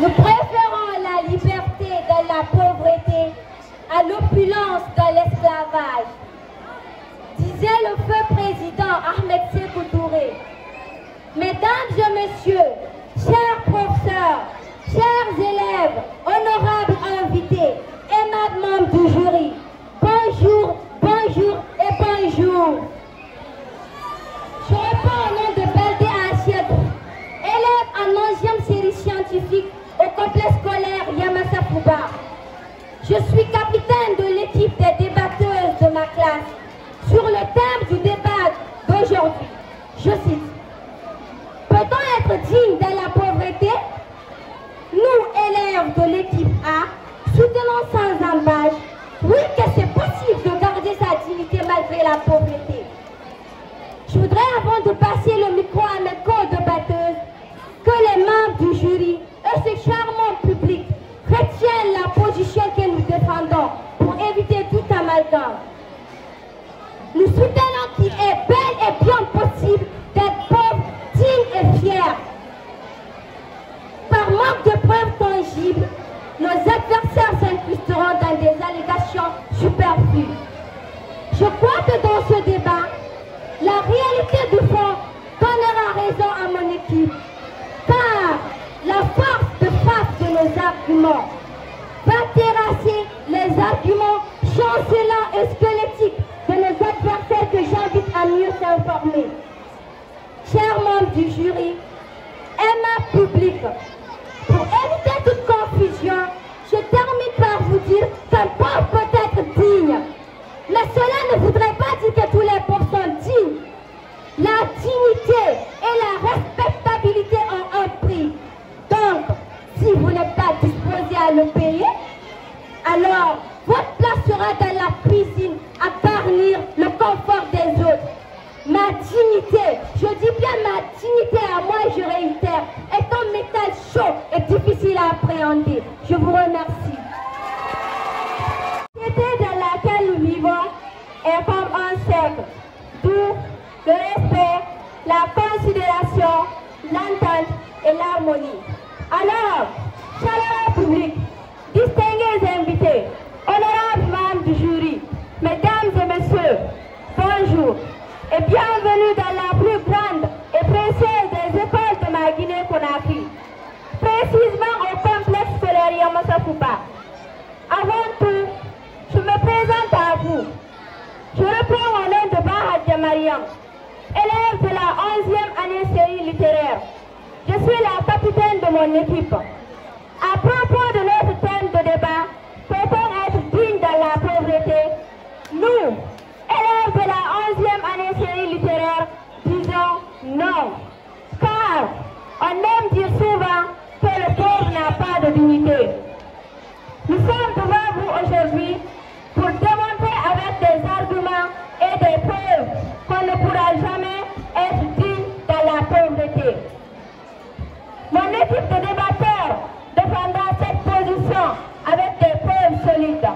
Nous préférons la liberté de la pauvreté à l'opulence de l'esclavage, disait le feu président Ahmed Sékou Touré. Mesdames et messieurs, chers professeurs, chers élèves, honorables invités, aimables membres du jury, bonjour, bonjour et bonjour. Je réponds au nom de Baldé Achiette, élève en 11e série scientifique au complexe scolaire Yamassa Fouba. Je suis capitaine de l'équipe des débatteuses de ma classe sur le thème du débat d'aujourd'hui. Je cite: peut-on être digne de la pauvreté? Nous, élèves de l'équipe A, soutenons sans embâche, oui, que c'est possible de garder sa dignité malgré la pauvreté. Je voudrais, avant de passer le micro à mes co-débatteuses, que les membres du jury et ce charmant public retiennent la position que nous défendons pour éviter tout amalgame. Nous soutenons qu'il est bel et bien possible d'être pauvre, digne et fier. Par manque de preuves tangibles, nos adversaires s'incrusteront dans des allégations superflues. Je crois que dans ce débat, la réalité du fond donnera raison à mon équipe, car la force de frappe de nos arguments va terrasser les arguments chancelants et squelettiques de nos adversaires que j'invite à mieux s'informer. Chers membres du jury, aimable public, pour éviter toute confusion, je termine par vous dire qu'un pauvre peut être digne. Mais cela ne voudrait pas dire que tous les pauvres sont dignes. La dignité et la respectabilité ont un prix. Donc, si vous n'êtes pas disposé à le payer, alors votre place sera dans la cuisine à garnir le confort des autres. Ma dignité, je dis bien ma dignité à moi, je réitère, est un métal chaud et difficile à appréhender. Je vous remercie. La société dans laquelle nous vivons est comme un cercle, d'où le respect, la considération, l'entente et l'harmonie. Alors, chers public, distingués invités, honorables membres du jury, mesdames et messieurs, bonjour et bienvenue dans la plus grande et précieuse des écoles de ma Guinée-Conakry, précisément au complexe scolaire Yamassa Fouba. Avant tout, je me présente à vous. Je reprends au nom de Bahadja Mariam, élève de la 11e année série littéraire. Je suis la capitaine de mon équipe. À propos de notre thème de débat, peut-on être digne dans la pauvreté? Nous, élèves de la 11e année série littéraire, disons non. Car on aime dire souvent que le pauvre n'a pas de dignité. Nous sommes devant vous aujourd'hui pour démontrer avec des arguments et des preuves qu'on ne pourra jamais être digne dans la pauvreté. Mon équipe de débatteurs défendra cette position avec des preuves solides.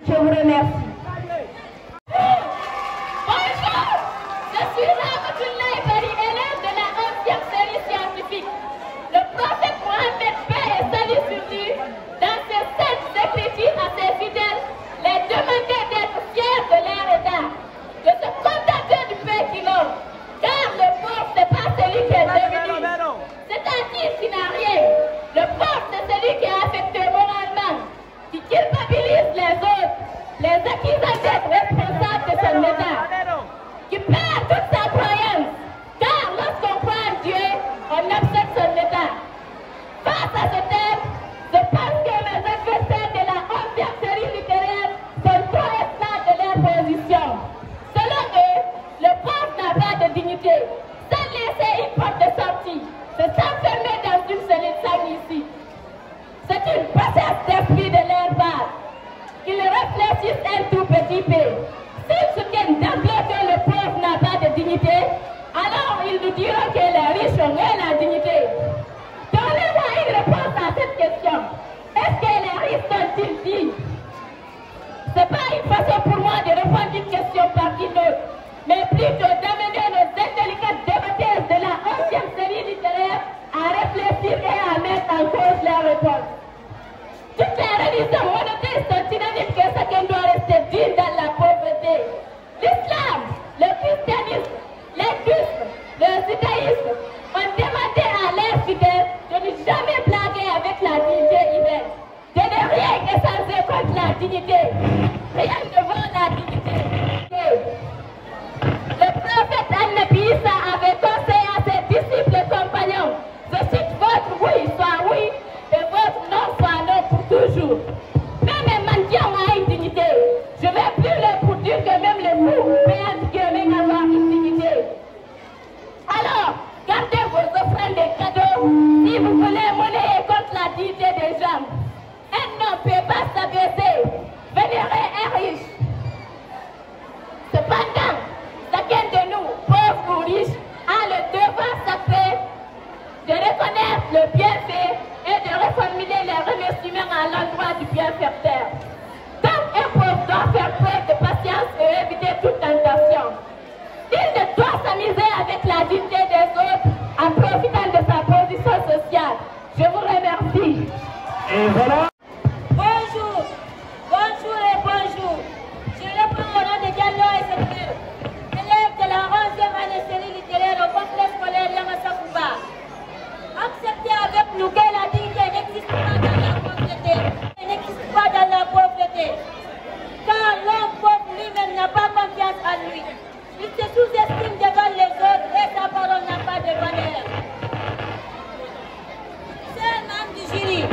Je vous remercie. Bonjour, je suis Ramatoulaye Bari, élève de la 11e série scientifique. Le prophète Mohammed, paix et salut sur lui, dans ses saintes écritures à ses fidèles, les demandait d'être fiers de leur état, de se contenter du peu qu'ils ont, car le pauvre c'est pas celui qui est devenu, c'est-à-dire qui n'a rien. Le pauvre c'est celui qui est affecté moralement, qui culpabilise les autres, les accusant d'être responsables de son état, qui perd toute sa croyance, car lorsqu'on croit en Dieu, on accepte son état. Face à ce thème, je pense que mes adversaires de la 11e série littéraire sont trop esclaves de leur position. Selon eux, le pauvre n'a pas de dignité, sans laisser une porte de sortie, de s'enfermer dans une cellule sans issue. C'est une process d'esprit de leur part. Qu'ils réfléchissent un tout petit peu. S'ils soutiennent d'emblée que le pauvre n'a pas de dignité, alors ils nous diront que les riches ont la dignité. Donnez-moi une réponse à cette question. Est-ce que les riches sont-ils dignes? Ce n'est pas une façon pour moi de répondre une question par une autre, mais plutôt d'amener nos indélicates débatteuses de la 11e série littéraire à réfléchir et à mettre en cause leurs réponses. dignité. Rien ne vaut la dignité. Le prophète Al-Nabi Issa avait conseillé à ses disciples et compagnons, je cite, votre oui soit oui et votre non soit non pour toujours. Même un mendiant a une dignité. Je vais plus le pour dire que même les fous peuvent avoir une dignité. Alors, gardez vos offrandes et cadeaux si vous voulez monnaie contre la dignité des gens. Un homme ne peut pas s'abaisser, vénérer un riche. Cependant, chacun de nous, pauvres ou riches, a le devoir sacré de reconnaître le bienfait et de reformuler les remerciements à l'endroit du bienfaiteur. Comme un pauvre doit faire preuve de patience et éviter toute tentation, il ne doit s'amuser avec la dignité des autres en profitant de sa position sociale. Je vous remercie. Et voilà. Bonjour, bonjour et bonjour. Je reprends au nom de Diallo et Sekir, élève de la 11e année série littéraire au complexe scolaire Yamasakouba. Acceptez avec nous que la dignité n'existe pas dans la pauvreté. Elle n'existe pas dans la pauvreté. Car l'homme pauvre lui-même n'a pas confiance en lui. Il se sous-estime devant les autres et sa parole n'a pas de valeur. Chers membres du jury,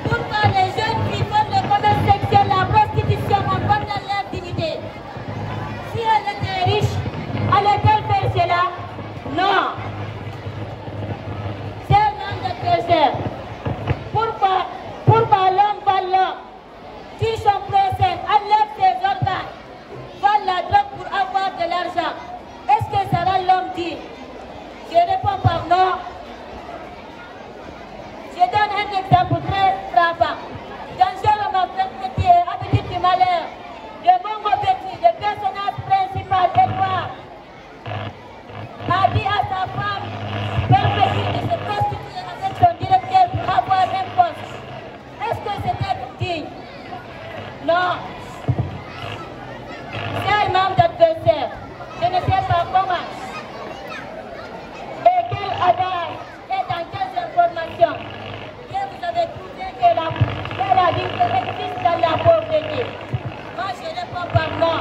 pourquoi les jeunes filles font le commerce sexuel, la prostitution en contre leur dignité? Si elle était riche, allait-elle faire cela? Non. Chers membres de trésor, pourquoi l'homme vole l'homme, tue son prochain, enlève ses organes, vole la drogue pour avoir de l'argent? Est-ce que ça rend l'homme digne? Je réponds par non. Je donne un exemple très frappant. Dans un roman précis et habitude du malheur, de Mongo Betty, le personnage principal, Edouard, a dit à sa femme, permettez de se prostituer avec son directeur pour avoir un poste. Est-ce que c'est être digne? Non. Quel membre d'adversaire, je ne sais pas comment. Et quel adage et dans quelles informations que vous avez trouvé que la dignité existe dans la pauvreté? Moi je réponds par non.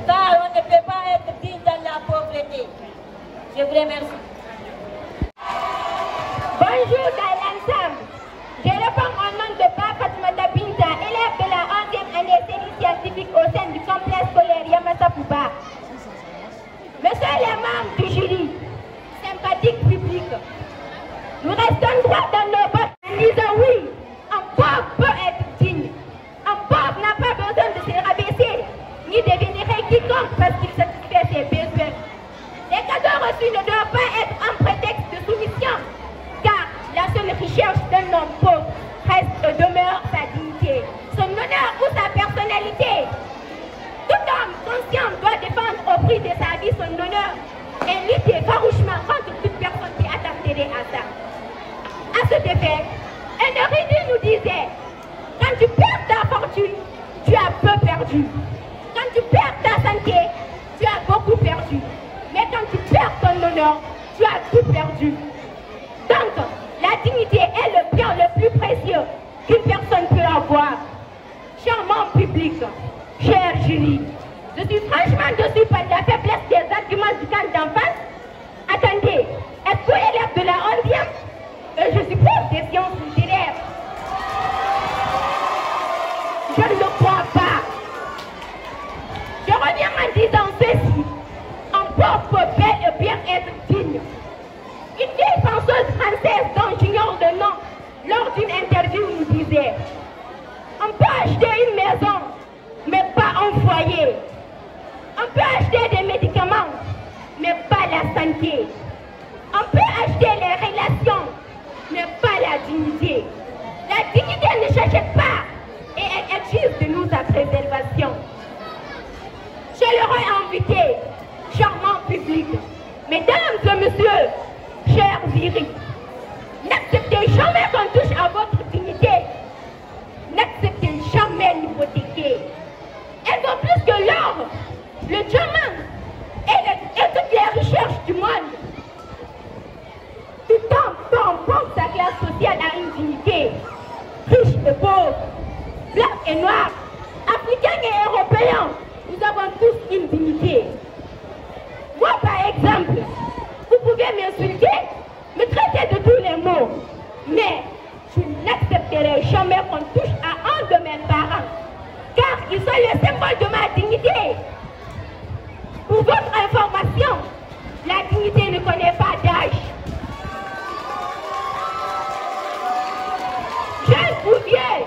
Car on ne peut pas être digne dans la pauvreté. Je vous remercie. Bonjour dans l'ensemble. Je réponds au nom de Fatmata Binta, élève de la 11e année série scientifique au sein du complexe scolaire Yamasakouba. Monsieur les membres du jury, sympathique public, nous restons droits dans nos bottes en disant oui, un pauvre peut être digne. Un pauvre n'a pas besoin de se rabaisser ni de vénérer quiconque parce qu'il satisfait ses besoins. Les cadeaux reçus ne doivent pas être un prétexte de soumission, car la seule recherche d'un homme pauvre reste et demeure sa dignité, son honneur ou sa personnalité. Tout homme conscient doit défendre au prix de sa vie son honneur et lutter farouchement contre toute personne qui attenterait à ça. À cet effet, un érudit nous disait, quand tu perds ta fortune, tu as peu perdu. Quand tu perds ta santé, tu as beaucoup perdu. Mais quand tu perds ton honneur, tu as tout perdu. Donc, la dignité est le bien le plus précieux qu'une personne peut avoir. Charmant public, cher jury, je suis franchement déçu par la faiblesse des arguments du camp d'en face. Attendez, est-ce que élève de la 11e? Je suis prof des sciences littéraires. Je ne le crois pas. Je reviens en disant ceci. Un pauvre peut bel et bien être digne. Une vieille penseuse française dont j'ignore le nom, lors d'une interview, nous disait: on peut acheter une maison, mais pas un foyer. On peut acheter des médicaments, mais pas la santé. On peut acheter les relations, mais pas la dignité. La dignité ne s'achète pas et elle exige de nous sa préservation. Je leur ai invité, charmant public, mesdames et messieurs, chers jurys, n'acceptez jamais qu'on touche à votre dignité. N'acceptez jamais l'hypothéquer. Elles ont plus que l'or, le diamant et toutes les recherches du monde. Tout homme, peu importe sa classe sociale, a une dignité. Riche et pauvre, black et noirs, africains et européens, nous avons tous une dignité. Moi, par exemple, vous pouvez m'insulter, me traiter de tous les mots, mais je n'accepterai jamais qu'on touche à un de mes parents, car ils sont le symbole de ma dignité. Pour votre information, la dignité ne connaît pas d'âge. Jeune ou vieux,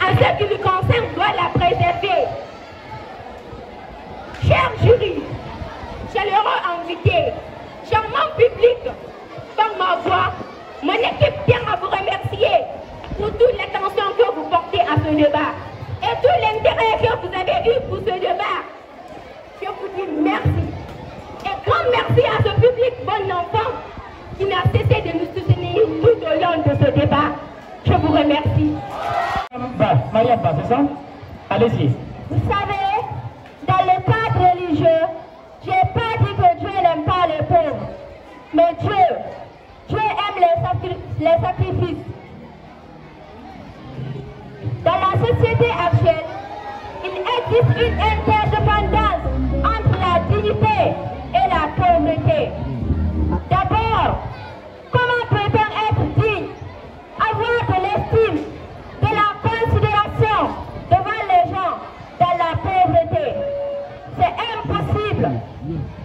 en ce qui lui concerne, doit la préserver. Chers jurys, chaleureux invités, charmant public, par ma voix, mon équipe tient à vous remercier pour toute l'attention que vous portez à ce débat et tout l'intérêt que vous avez eu pour ce débat. Je vous dis merci. Et grand merci à ce public bon enfant qui n'a cessé de nous soutenir tout au long de ce débat. Je vous remercie. Mariam, c'est ça? Allez-y. Vous savez, dans le cadre religieux, je n'ai pas dit que Dieu n'aime pas les pauvres. Mais Dieu aime les sacrifices. Dans la société actuelle, il existe une interdépendance entre la dignité et la pauvreté. D'abord, comment peut-on être digne, avoir de l'estime, de la considération devant les gens dans la pauvreté? C'est impossible.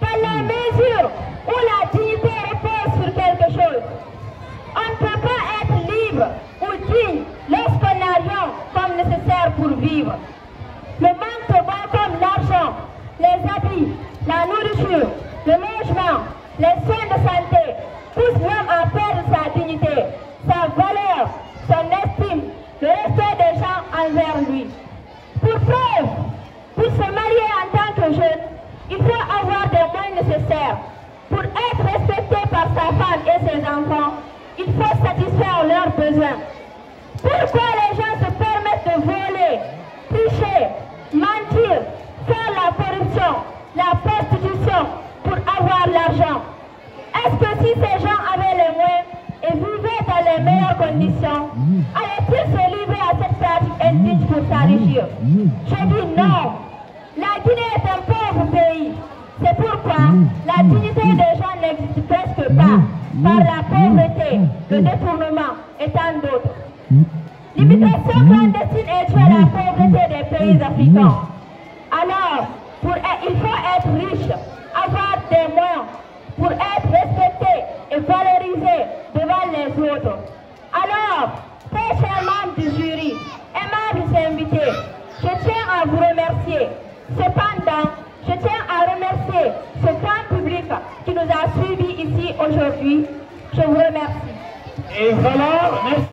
Dans la mesure où la dignité repose sur quelque chose, on ne peut pas être libre ou digne lorsqu'on n'a rien comme nécessaire pour vivre. Le manque de biens comme l'argent, les habits, la nourriture, le logement, les soins de santé poussent l'homme à perdre sa dignité, sa valeur, son estime, le respect des gens envers lui. Pour preuve, pour se marier en tant que jeune, il faut avoir des moyens nécessaires. Pour être respecté par sa femme et ses enfants, il faut satisfaire leurs besoins. Pourquoi les gens se permettent de voler, tricher, mentir, faire la corruption, la prostitution pour avoir l'argent? Est-ce que si ces gens avaient les moyens et vivaient dans les meilleures conditions, allaient-ils se livrer à cette pratique indigne pour s'enrichir? Je dis non. La Guinée est un pauvre pays. C'est pourquoi la dignité des gens n'existe presque pas, par la pauvreté, le détournement et tant d'autres. L'immigration clandestine est due à la pauvreté des pays africains. Alors, il faut être riche, avoir des moyens pour être respecté et valorisé devant les autres. Alors, très chers membres du jury, aimables invités, je tiens à vous remercier. Cependant, je tiens à remercier ce grand public qui nous a suivis ici aujourd'hui. Je vous remercie. Et voilà, merci.